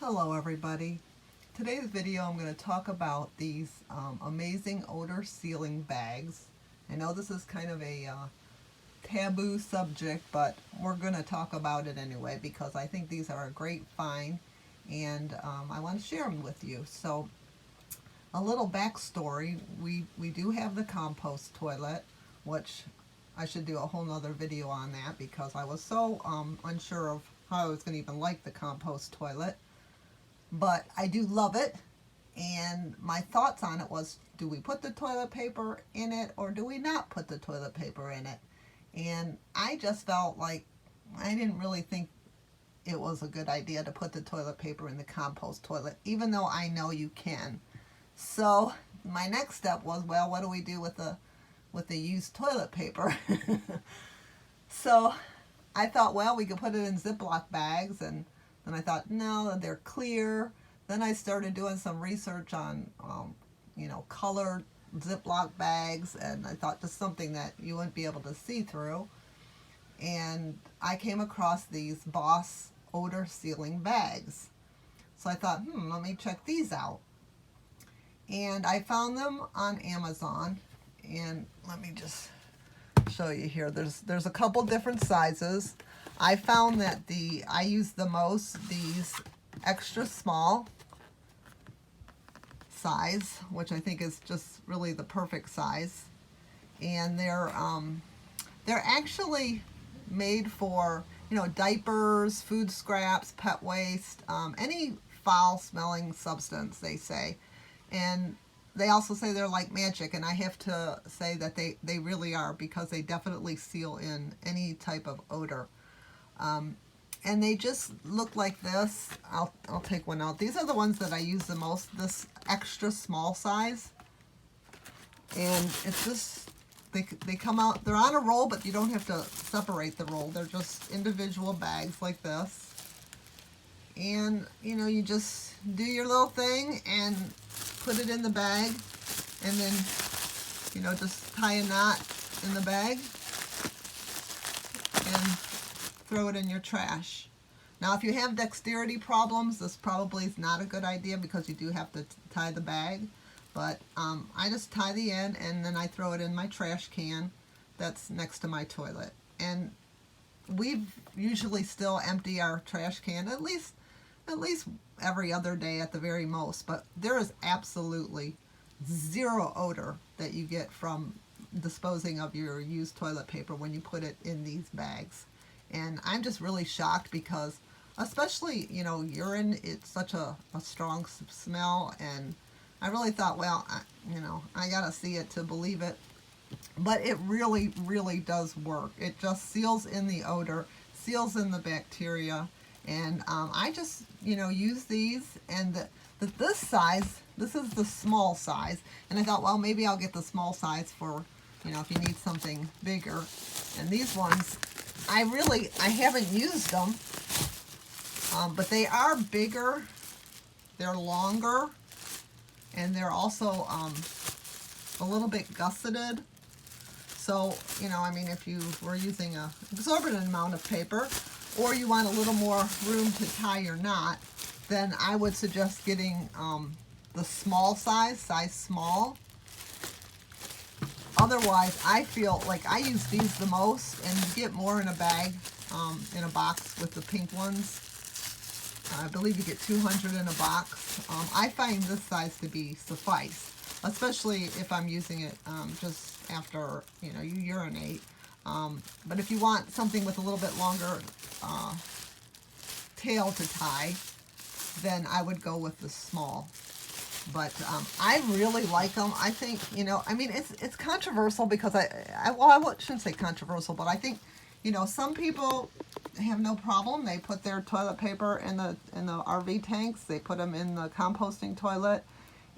Hello everybody. Today's video I'm going to talk about these amazing odor sealing bags. I know this is kind of a taboo subject, but we're going to talk about it anyway because I think these are a great find and I want to share them with you. So a little backstory, we do have the compost toilet, which I should do a whole nother video on that because I was so unsure of how I was going to even like the compost toilet. But I do love it, and my thoughts on it was, do we put the toilet paper in it or do we not put the toilet paper in it? And I just felt like I didn't really think it was a good idea to put the toilet paper in the compost toilet, even though I know you can. So my next step was, well, what do we do with the used toilet paper? So I thought, well, we could put it in Ziploc bags, and then I thought, no, they're clear. Then I started doing some research on, colored Ziploc bags, and I thought just something that you wouldn't be able to see through. And I came across these BOS Odor Sealing Bags. So I thought, let me check these out. And I found them on Amazon, and let me just show you here. There's a couple different sizes. I found that I use the most these extra small size, which I think is just really the perfect size. And they're actually made for, diapers, food scraps, pet waste, any foul smelling substance, they say. And they also say they're like magic, and I have to say that they really are, because they definitely seal in any type of odor. And they just look like this. I'll take one out. These are the ones that I use the most, this extra small size. And it's just, they come out, they're on a roll, but you don't have to separate the roll. They're just individual bags like this. And, you just do your little thing and put it in the bag, and then, just tie a knot in the bag and throw it in your trash. Now, if you have dexterity problems, this probably is not a good idea because you do have to tie the bag. But I just tie the end, and then I throw it in my trash can that's next to my toilet. And we usually still empty our trash can at least every other day at the very most. But there is absolutely zero odor that you get from disposing of your used toilet paper when you put it in these bags. And I'm just really shocked because, especially, urine, it's such a strong smell, and I really thought, well, I gotta see it to believe it. But it really, really does work. It just seals in the odor, seals in the bacteria, and I just, use these, and this size, this is the small size, and I thought, well, maybe I'll get the small size for, if you need something bigger. And these ones, I haven't used them, but they are bigger, they're longer, and they're also a little bit gusseted. So, if you were using an exorbitant amount of paper, or you want a little more room to tie your knot, then I would suggest getting the small size small. Otherwise, I feel like I use these the most, and you get more in a bag, in a box with the pink ones. I believe you get 200 in a box. I find this size to be suffice, especially if I'm using it just after, you urinate. But if you want something with a little bit longer tail to tie, then I would go with the small. But I really like them. I think, it's controversial because I shouldn't say controversial, but I think, some people have no problem. They put their toilet paper in the RV tanks. They put them in the composting toilet.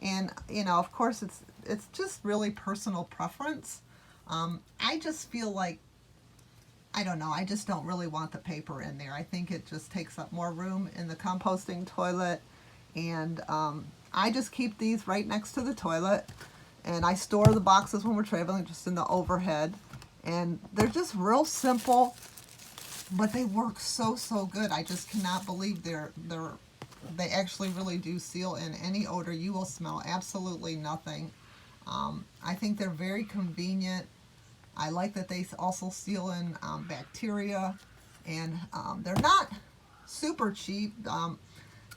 And, of course, it's just really personal preference. I just feel like, I don't know, I just don't really want the paper in there. I think it just takes up more room in the composting toilet. And I just keep these right next to the toilet, and I store the boxes when we're traveling just in the overhead. And they're just real simple, but they work so good. I just cannot believe they're they actually really do seal in any odor. You will smell absolutely nothing. I think they're very convenient. I like that they also seal in bacteria, and they're not super cheap.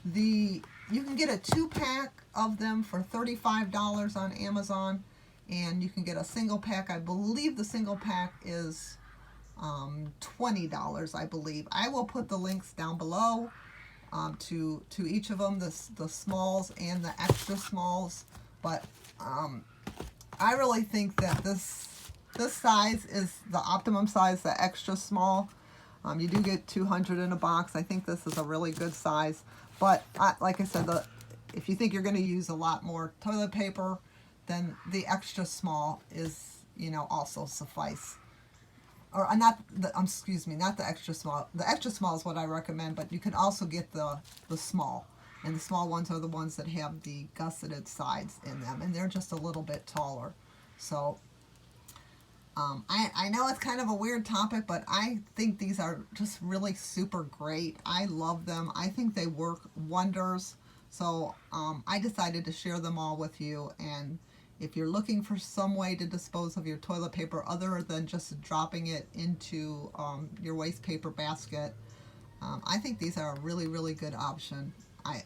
You can get a 2-pack of them for $35 on Amazon, and you can get a single pack. I believe the single pack is $20, I believe. I will put the links down below to each of them, the smalls and the extra smalls. But I really think that this size is the optimum size, the extra small. You do get 200 in a box. I think this is a really good size. But like I said, if you think you're going to use a lot more toilet paper, then the extra small is, also suffice. Or excuse me, not the extra small. The extra small is what I recommend, but you can also get the small. And the small ones are the ones that have the gusseted sides in them, and they're just a little bit taller. So I know it's kind of a weird topic, but I think these are just really super great. I love them. I think they work wonders. So I decided to share them all with you. And if you're looking for some way to dispose of your toilet paper other than just dropping it into your waste paper basket, I think these are a really, really good option. I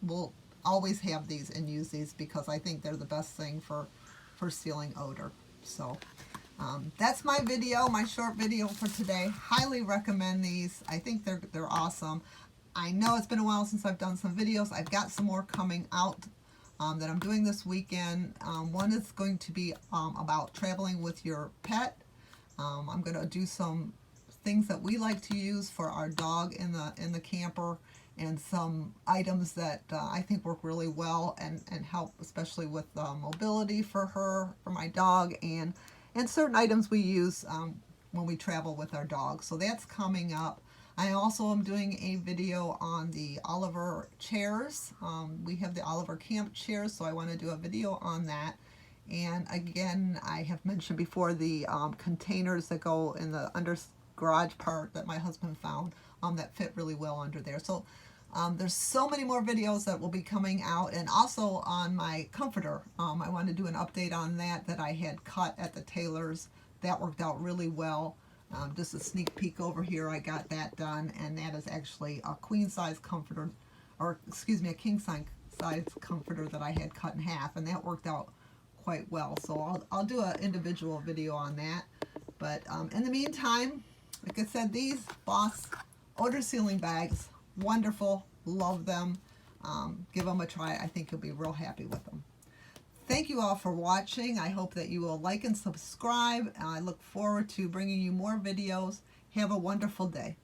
will always have these and use these because I think they're the best thing for sealing odor. So that's my video, my short video for today. Highly recommend these. I think they're awesome. I know it's been a while since I've done some videos. I've got some more coming out that I'm doing this weekend. One is going to be about traveling with your pet. I'm going to do some things that we like to use for our dog in the camper, and some items that I think work really well and help, especially with mobility for my dog, and certain items we use when we travel with our dog. So that's coming up. I also am doing a video on the Oliver chairs. We have the Oliver camp chairs, so I want to do a video on that. And again, I have mentioned before the containers that go in the under garage part that my husband found that fit really well under there. So there's so many more videos that will be coming out, and also on my comforter. I want to do an update on that I had cut at the tailor's. That worked out really well. Just a sneak peek over here, I got that done, and that is actually a queen size comforter, or excuse me, a king size comforter that I had cut in half, and that worked out quite well. So I'll do an individual video on that. But in the meantime, like I said, these BOS Odor Sealing Bags, wonderful, love them. Give them a try. I think you'll be real happy with them. Thank you all for watching. I hope that you will like and subscribe. I look forward to bringing you more videos. Have a wonderful day.